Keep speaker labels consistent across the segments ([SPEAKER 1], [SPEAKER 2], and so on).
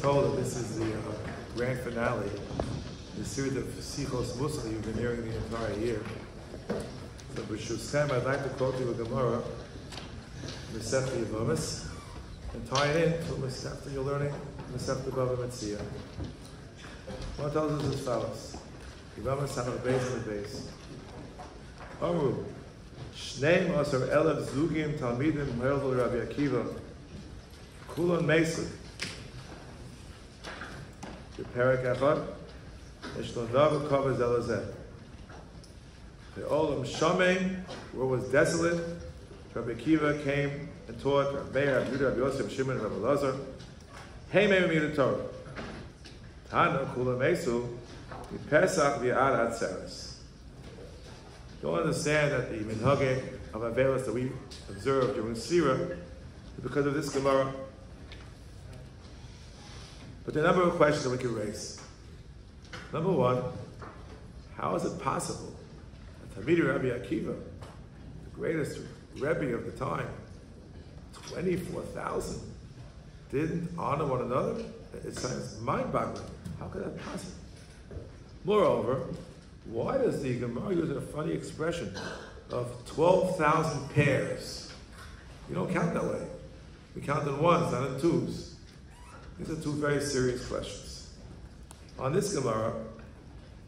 [SPEAKER 1] told that this is the grand finale, the series of Sichas Mussar you've been hearing the entire year. So, B'Shusem, I'd like to quote you a Gemara, Mesefta Yevomis, and tie it in to Mesefta you're learning, Mesefta Bava Metzia. What tells us as follows: Yevomis have a base and a base. Amru, Shnei Masar Elav Zugim Talmidim Ha'el Rabbi Akiva, Kulon Mesu. The Perek Echad, Eshlonav covers Elazeh. The Olam Shamein, where was desolate, Rabbi Akiva came and taught Rabbi Meir, Rabbi Yehuda, Rabbi Yosef, Shimon, and Rabbi Elazar. Hey, Meir Mir Torah. Tana Kula Mesu, Pesach V'Ad Atzeres. Don't understand that the minhagim of Avelis that we observe during Sira is because of this Gemara. But there are a number of questions that we can raise. Number one, how is it possible that Talmidei Rabbi Akiva, the greatest Rebbe of the time, 24,000, didn't honor one another? It's mind-boggling. How could that be possible? Moreover, why does the Gemara use a funny expression of 12,000 pairs? You don't count that way. We count in ones, not in twos. These are two very serious questions. On this Gemara,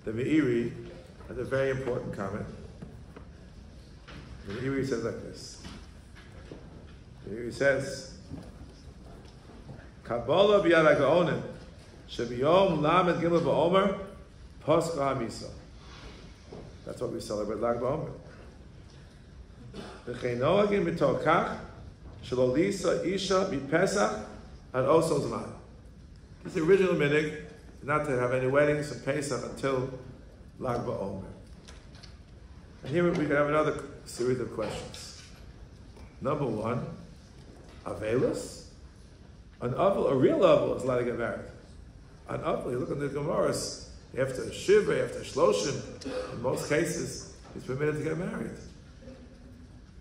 [SPEAKER 1] the Meiri has a very important comment. The Meiri says like this. The Meiri says, Kabbalah b'yad ha'gaonim, shebiyom lamed gimel ba'omer, poscha ha'misa. That's what we celebrate Lag BaOmer. V'chein noagim b'tor kach, shelo lisa isha b'pesach ad oso zman. This is the original minhag, not to have any weddings from Pesach until Lag BaOmer. And here we can have another series of questions. Number one, Avelis? An Avel, a real Avel, is allowed to get married. An Avel, you look at the Gemaras, after Shiva, after Shloshim, in most cases, he's permitted to get married.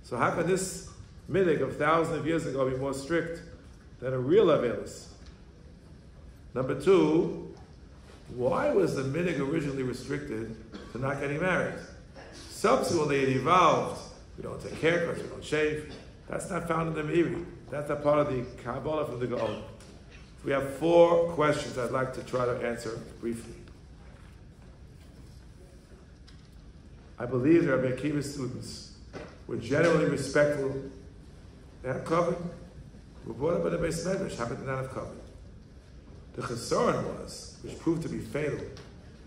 [SPEAKER 1] So how can this minhag of thousands of years ago be more strict than a real Avelis? Number two, why was the minhag originally restricted to not getting married? Subsequently, it evolved. We don't take haircuts, we don't shave. That's not found in the Meiri. That's not part of the Kabbalah from the Gaon. We have four questions I'd like to try to answer briefly. I believe that Rabbi Akiva's students were generally respectful. They had Kavod. Were brought up in the Beis Medrash, happened to not have Kavod. The chesaron was, which proved to be fatal,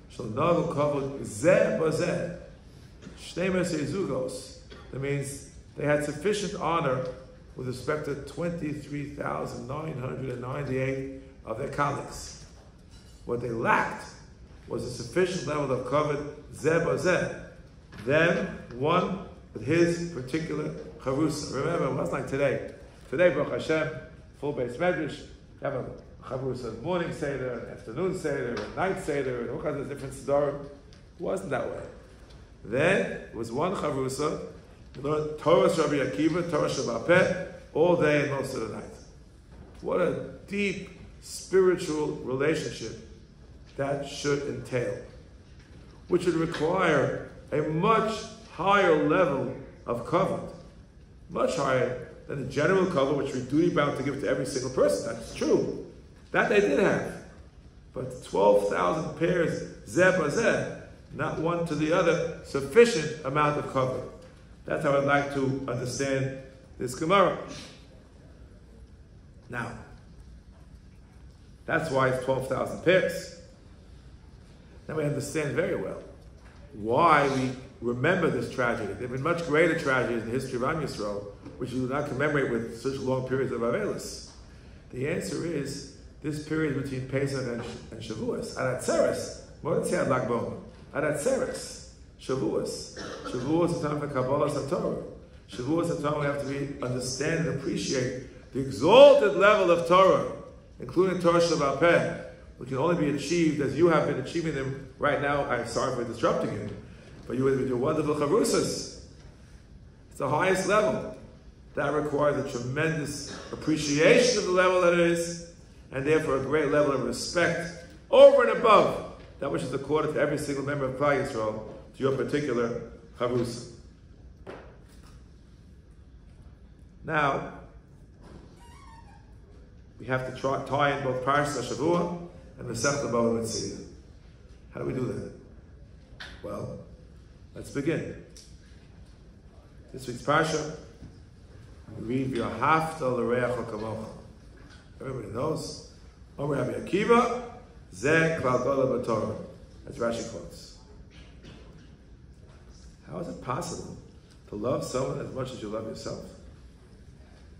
[SPEAKER 1] shel Nahagu Kavod zeh bazeh, shnei mesei zugos. That means they had sufficient honor with respect to 23,998 of their colleagues. What they lacked was a sufficient level of Kavod zeh bazeh. Them, one with his particular charusa. Remember, it wasn't like today. Today, Baruch Hashem, full Beis Medrash, you have a charusa morning seder, an afternoon seder, a night seder, and all kinds of different sedarim. It wasn't that way. Then, it was one charusa. You learned Torah Rabbi Akiva, Torah Shabbat Peh, all day and most of the night. What a deep spiritual relationship that should entail, which would require a much higher level of Kavod, much higher than the general Kavod, which we're duty-bound to give to every single person. That's true. That they did have. But 12,000 pairs, zeh bazeh, not one to the other, sufficient amount of Kavod. That's how I'd like to understand this Gemara. Now, that's why it's 12,000 pairs. Now we understand very well why we remember this tragedy. There have been much greater tragedies in the history of Am Yisrael, which we do not commemorate with such long periods of Avelis. The answer is this period between Pesach and Shavuos. At Atzeres, Mordechai had Lag BaOmer. At Atzeres, Shavuos. Shavuos is time for Kabbalah Torah. Shavuos is time we have to understand and appreciate the exalted level of Torah, including Torah Shabbat Peh, which can only be achieved as you have been achieving them right now. I'm sorry for disrupting you, but you with your wonderful charusas. It's the highest level. That requires a tremendous appreciation of the level that it is, and therefore a great level of respect over and above that which is accorded to every single member of Klal Yisrael to your particular charusa. Now, we have to tie in both Parshas Shavua and Masechta Bava Metzia. How do we do that? Well, let's begin. This week's Parsha, we read V'ahavta l'reacha kamocha. Everybody knows. Omer Rabbi Akiva, Zeh klal gadol b'Torah. As Rashi quotes. How is it possible to love someone as much as you love yourself?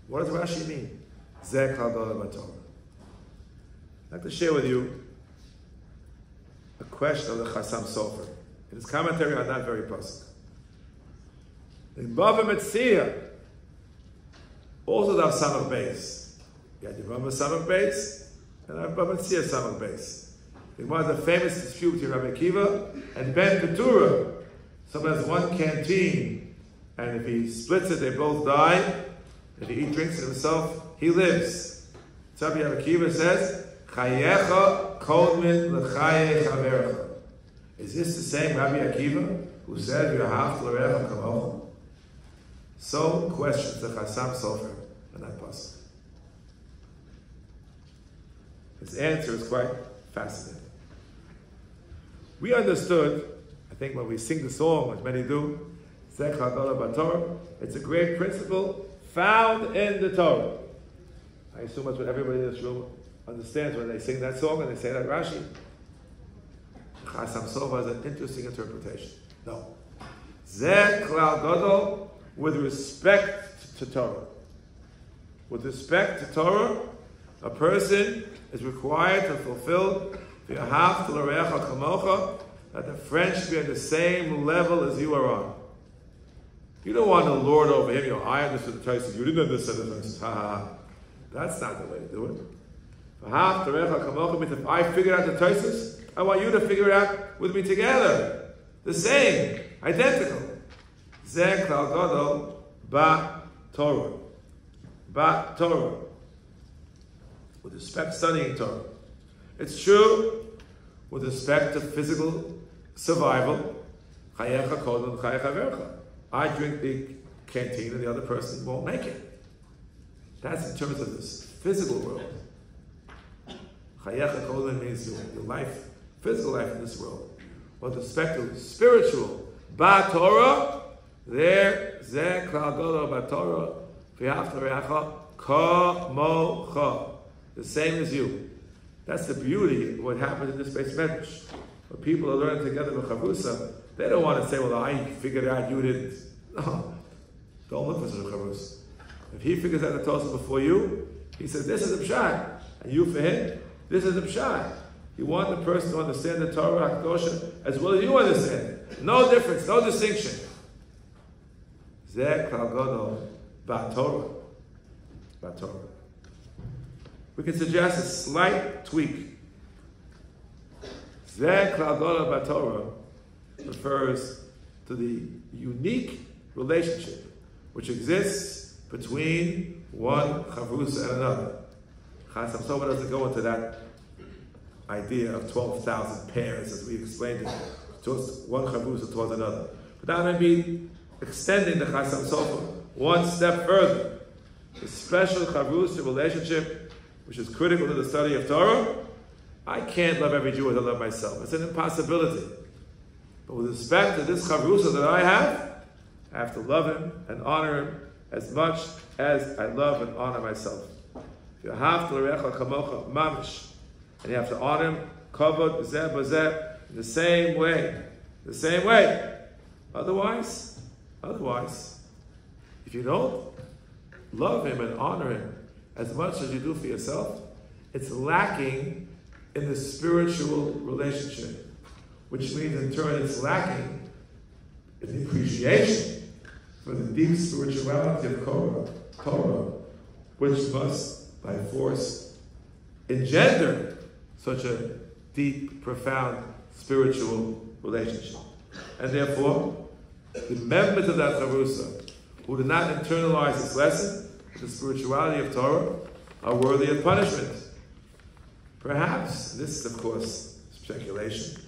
[SPEAKER 1] What does Rashi mean? Zeh klal gadol b'Torah. I'd like to share with you a question of the Chassam Sofer. In his commentary on that very pasuk. In Bava Metzia, also the Samach Beis. You had Yerushalmi Samach Beis, and Bava Metzia Samach Beis. In one of the famous dispute between Rabbi Akiva and Ben Keturah, someone has one canteen, and if he splits it, they both die. If he drinks it himself, he lives. So Rabbi Akiva says, Chayecha kodmin l'chaye chaverecha. Is this the same Rabbi Akiva who said, V'ahavta l'reacha kamocha? So questions the Chassam Sofer in that pasuk. His answer is quite fascinating. We understood, I think when we sing the song, as many do, Zeh klal gadol b'Torah, it's a great principle found in the Torah. I assume that's what everybody in this room understands when they sing that song and they say that Rashi. Chassam Sofer has an interesting interpretation. No. Zeh klal gadol with respect to Torah. With respect to Torah, a person is required to fulfill V'ahavta l'reacha kamocha, that the friend should be at the same level as you are on. You don't want to lord over him. I understood the Torah. You didn't understand the Torah. Ha ha ha. That's not the way to do it. V'ahavta l'reacha kamocha means if I figured out the Torah, I want you to figure it out with me together. The same. Identical. Zeh klal gadol b'Torah. B'Torah. With respect to studying Torah. It's true with respect to physical survival. Chayecha kodem l'chaye chaverecha. I drink the canteen and the other person won't make it. That's in terms of this physical world. Chayecha kodem means your life, physical life in this world. With respect to spiritual, b'Torah, there, zeh klal gadol b'Torah, v'ahavta l'reacha kamocha. The same as you. That's the beauty of what happens in this base medrash. When people are learning together with Chavusa, they don't want to say, well, I figured it out, you didn't. No. Don't look for such a Chavusa. If he figures out the Tosah before you, he says, this is a pshat. And you for him, this is a pshat. You want the person to understand the Torah HaKadosh as well as you understand. No difference, no distinction. Zeh klal gadol b'Torah. B'Torah. We can suggest a slight tweak. Zeh klal gadol b'Torah refers to the unique relationship which exists between one chavrusa and another. Chassam Sofer doesn't go into that idea of 12,000 pairs as we explained it, towards one chavrusa towards another. But that may be extending the Chassam Sofer one step further. The special chavrusa relationship which is critical to the study of Torah. I can't love every Jew as I love myself. It's an impossibility. But with respect to this chavrusa that I have to love him and honor him as much as I love and honor myself. V'ahavta l'reacha kamocha mamish. And you have to honor him, kavod, b'zeh, b'zeh, in the same way. The same way. Otherwise, if you don't love him and honor him as much as you do for yourself, it's lacking in the spiritual relationship, which means in turn it's lacking in the appreciation for the deep spirituality of Torah, which must, by force, engender such a deep, profound spiritual relationship. And therefore, the members of that Charusa who do not internalize this lesson, the spirituality of Torah, are worthy of punishment. Perhaps, this is of course speculation,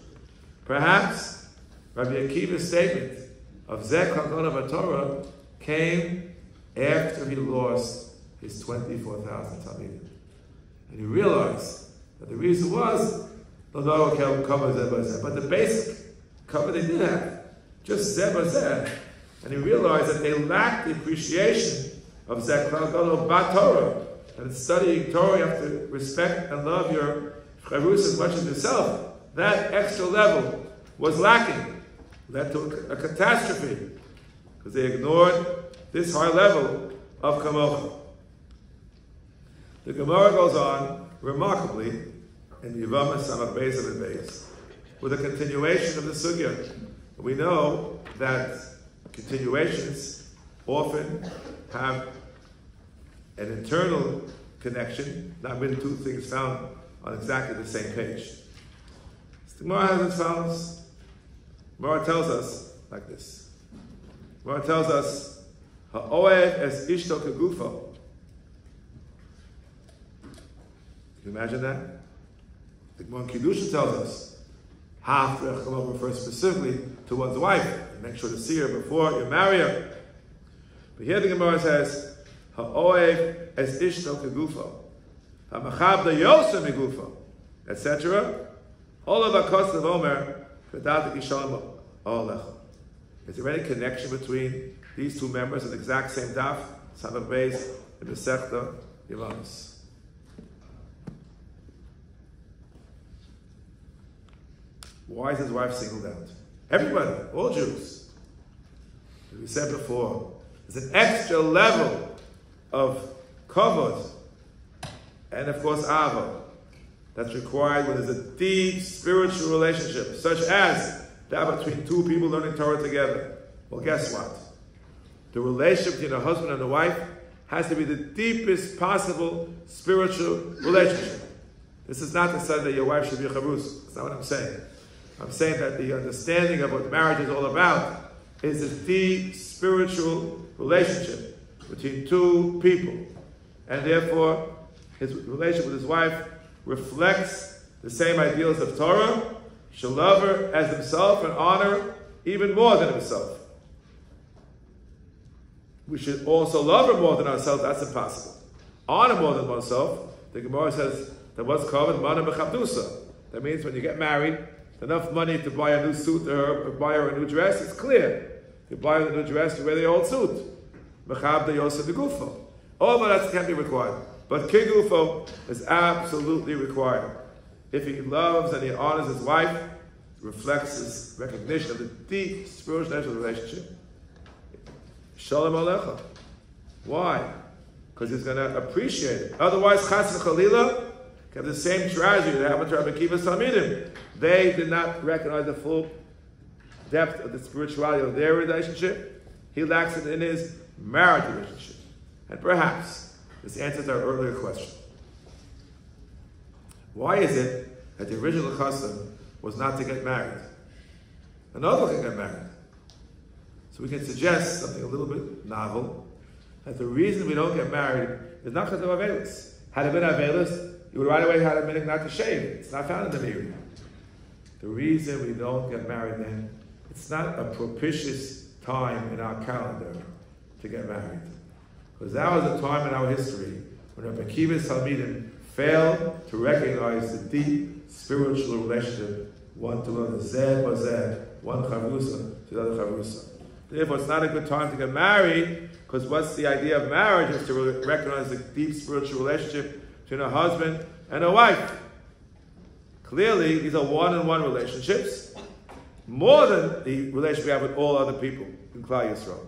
[SPEAKER 1] perhaps Rabbi Akiva's statement of Zeh Kavod of Torah came after he lost his 24,000 Talmidim. And he realized that the reason was the lower Kavod Zeh B'Zeh, but the basic Kavod they did have, just Zeh B'Zeh. And he realized that they lacked the appreciation of Zeh Kavod B'Torah Torah. And in studying Torah, you have to respect and love your chavrusa as much as yourself. That extra level was lacking, led to a catastrophe, because they ignored this high level of kamocha. The Gemara goes on remarkably in Yevamah Samach Beis of Beis with a continuation of the sugya. We know that continuations often have an internal connection, not really two things found on exactly the same page. The Gemara has as follows. Gemara tells us like this. Gemara tells us, "Ha'oev es ishto kegufo." Can you imagine that? The Gemara in Kiddushin tells us, "Ha'af rechama" refers specifically to one's wife. Make sure to see her before you marry her. But here the Gemara says, "Ha'oev es ishto kegufo, ha'machabda yosem megufo," etc. All of akos of Omer, v'dat kishalom olecha. Is there any connection between these two members of the exact same daf, Samach Beis, and the Masechta Yevamos? Why is his wife singled out? Everybody, all Jews. As we said before, there's an extra level of kavod and of course ava that's required when there's a deep spiritual relationship, such as that between two people learning Torah together. Well, guess what? The relationship between a husband and a wife has to be the deepest possible spiritual relationship. This is not to say that your wife should be a chavrusa. That's not what I'm saying. I'm saying that the understanding of what marriage is all about is a deep spiritual relationship between two people. And therefore, his relationship with his wife reflects the same ideals of Torah. Shall love her as himself and honor even more than himself. We should also love her more than ourselves. That's impossible. Honor more than oneself. The Gemara says that what's Kavod mana b'chabdusa. That means when you get married, enough money to buy a new suit to her, or buy her a new dress, it's clear. You buy her a new dress, you wear the old suit. Mechabda yosef begufo. All of that can be required. But kigufo is absolutely required. If he loves and he honors his wife, it reflects his recognition of the deep spiritual relationship. Shalom alecha. Why? Because he's going to appreciate it. Otherwise, chas v'chalila have the same tragedy that happened to Rabbi Akiva's Talmidim. They did not recognize the full depth of the spirituality of their relationship. He lacks it in his marriage relationship. And perhaps this answers our earlier question. Why is it that the original custom was not to get married? Another one can get married. So we can suggest something a little bit novel, that the reason we don't get married is not because of Avelis. Had it been Avelis, you would right away have a minute not to shave. It's not found in the Meiri. The reason we don't get married then, it's not a propitious time in our calendar to get married. Because that was a time in our history when Rabbi Akiva's Talmidim failed to recognize the deep spiritual relationship one to another, zeh b'zeh, one chavrusa to the other chavrusa. Therefore, it's not a good time to get married, because what's the idea of marriage is to recognize the deep spiritual relationship between a husband and a wife. Clearly, these are one-on-one relationships, more than the relationship we have with all other people in Klal Yisrael.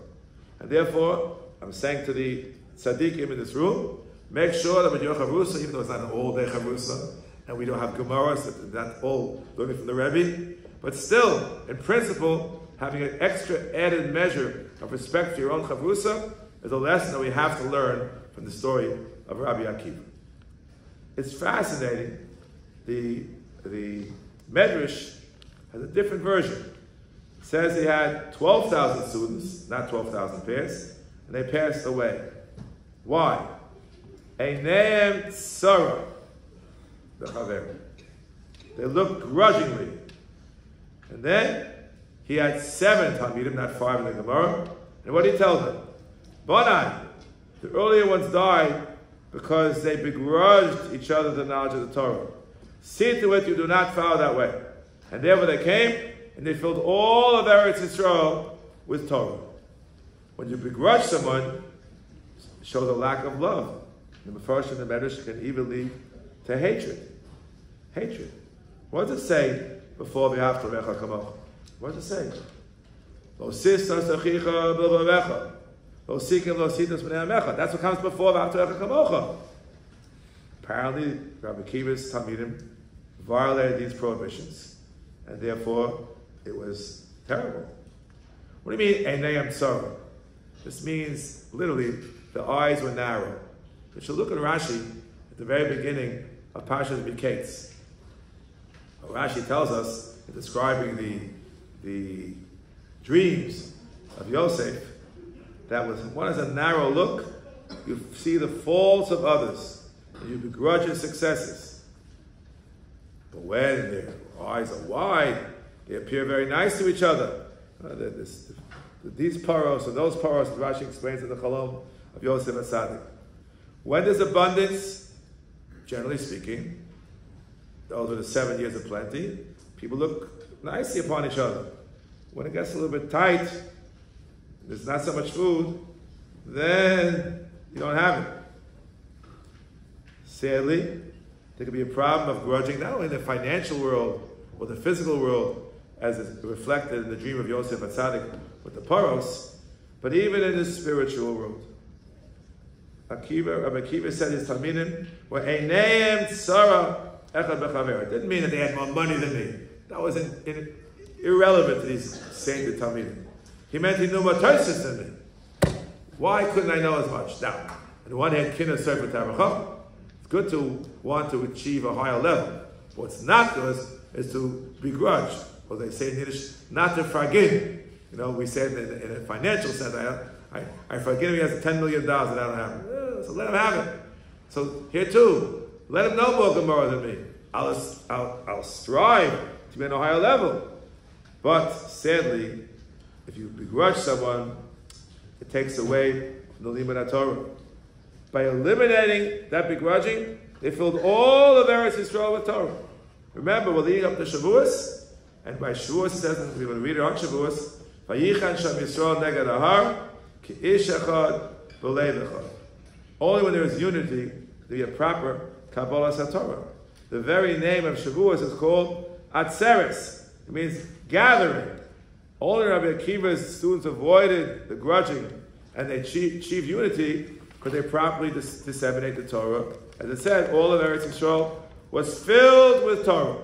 [SPEAKER 1] And therefore, I'm saying to the tzaddikim in this room, make sure that with your chavrusa, even though it's not an all-day chavrusa, and we don't have Gemaras, that's all learning from the Rabbi, but still, in principle, having an extra added measure of respect for your own chavrusa is a lesson that we have to learn from the story of Rabbi Akiva. It's fascinating. The Medrash has a different version. It says he had 12,000 students, not 12,000 pairs, and they passed away. Why? Einem Tzara. bechaver. They looked grudgingly. And then he had 7 Talmidim, not 5 in the Gemara. And what did he tell them? Bonai, the earlier ones died because they begrudged each other the knowledge of the Torah. See to it you do not follow that way. And therefore they came and they filled all of Eretz Yisrael with Torah. When you begrudge someone, it shows a lack of love. The Mepharshim and the Medrash can even lead to hatred. Hatred. What does it say before V'ahavta L'recha Kamocha? What does it say? Lo sistas achicha b'levavecha. Lo sikim lo sitas b'nei amecha. That's what comes before V'ahavta L'recha Kamocha. Apparently, Rabbi Akiva's Talmidim violated these prohibitions, and therefore it was terrible. What do you mean, Einayim Tzara? This means, literally, the eyes were narrow. You should look at Rashi at the very beginning of Parshas Miketz. Rashi tells us, in describing the dreams of Yosef, that when one has a narrow look, you see the faults of others, and you begrudge your successes. But when their eyes are wide, they appear very nice to each other. These paros and those paros, as Rashi explains in the Chalom of Yosef HaTzadik. When there's abundance, generally speaking, those are the 7 years of plenty, people look nicely upon each other. When it gets a little bit tight, there's not so much food, then you don't have it. Sadly, there could be a problem of grudging, not only in the financial world or the physical world, as is reflected in the dream of Yosef HaTzadik with the paros, but even in the spiritual world. Rabbi Akiva said his Talmidim were Einayim Tzara Echad Bechaver. It didn't mean that they had more money than me. That was irrelevant to these sainted Talmidim. He meant he knew more Tosfos than me. Why couldn't I know as much? Now, on the one hand, Kinna Sefer Tarachah. It's good to want to achieve a higher level. What's not good is to begrudge. Or they say in Yiddish, not to forgive. You know, we say it in a financial sense, I forgive him, he has $10 million that I don't have. So let him have it. So here too, let him know more Gemara than me. I'll strive to be on a higher level. But sadly, if you begrudge someone, it takes away from the Limud HaTorah. By eliminating that begrudging, they filled all of Eretz Yisrael with Torah. Remember, we're leading up to Shavuos, and by Shavuos it says, we're going to read it on Shavuos, Vayichan Sham Yisrael neged Ahar, ki ish echad b'lev echad. Only when there is unity, do you have proper Kabbalah HaTorah. The very name of Shavuos is called Atzeres. It means gathering. Only Rabbi Akiva's students avoided the grudging, and they achieved unity because they properly disseminate the Torah. As it said, all of Eretz Yisrael was filled with Torah.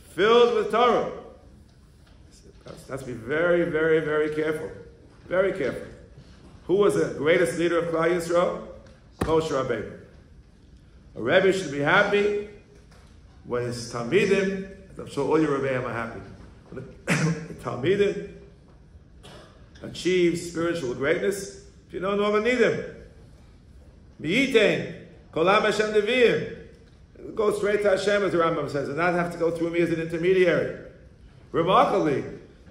[SPEAKER 1] Filled with Torah. That's to be very, very, very careful. Very careful. Who was the greatest leader of Klal Yisrael? Moshe Rabbeinu. A Rebbe should be happy when his Talmidim, as I'm sure all your Rebbeim are happy, when the Talmidim achieve spiritual greatness, if you don't know what need them. Mi'itein, kolam Hashem neviim. Go straight to Hashem, as the Rambam says, and not have to go through me as an intermediary. Remarkably,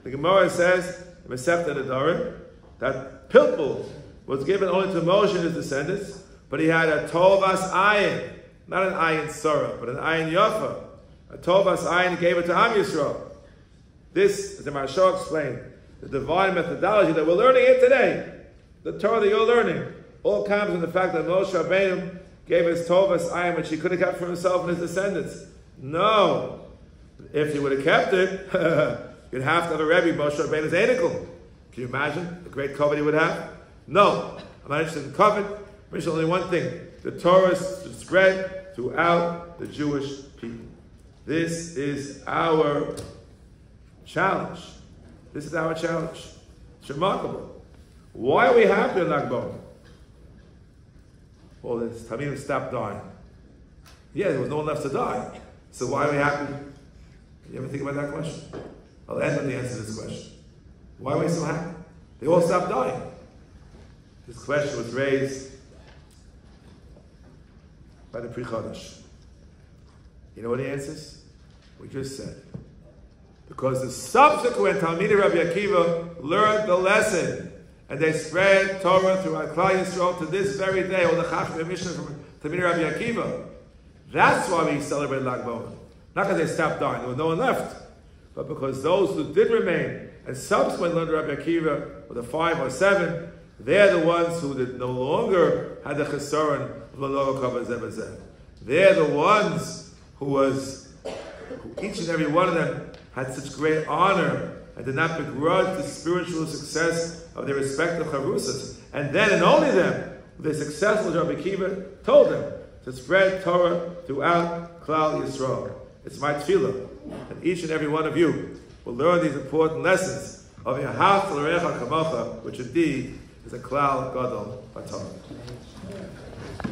[SPEAKER 1] the Gemara says, in Masechta Nedarim, that Pilpul was given only to Moshe and his descendants, but he had a Tovas Ayin, not an Ayin Sarah, but an Ayin Yafa. A Tovas Ayin gave it to Am Yisrael. This, as the Maharsha explained, the divine methodology that we're learning here today, the Torah that you're learning, all comes in the fact that Moshe Rabbeinu gave his Tovas Ayin, which he could have kept for himself and his descendants. No. If he would have kept it, you'd have to have a Rebbe, Moshe Rabbeinu's Einikel. Can you imagine the great Kavod he would have? No. I'm not interested in Kavod. I'm interested in only one thing. The Torah should spread throughout the Jewish people. This is our challenge. This is our challenge. It's remarkable. Why are we happy in Lag BaOmer? Well, the Talmidim stopped dying. Yeah, there was no one left to die. So why are we happy? You ever think about that question? I'll end with the answer to this question. Why are we so happy? They all stopped dying. This question was raised by the Pri Chodesh. You know what he answers? We just said. Because the subsequent Talmidei Rabbi Akiva learned the lesson, and they spread Torah throughout Klal Yisrael to this very day. All the Chachmei Mishnah from Talmidei Rabbi Akiva. That's why we celebrate Lag BaOmer. Not because they stopped dying, there was no one left, but because those who did remain and subsequently learned Rabbi Akiva, whether 5 or 7, they're the ones who did no longer had the chesaron of Lo Kavod Zeh B'Zeh. They're the ones who each and every one of them had such great honor and did not begrudge the spiritual success of their respective charusas. And then, and only them, the successful Rabbi Akiva told them to spread Torah throughout Klal Yisrael. It's my tefillah, and each and every one of you will learn these important lessons of Yahav L'Recha Kamocha, which indeed is a Klal Gadol B'Torah.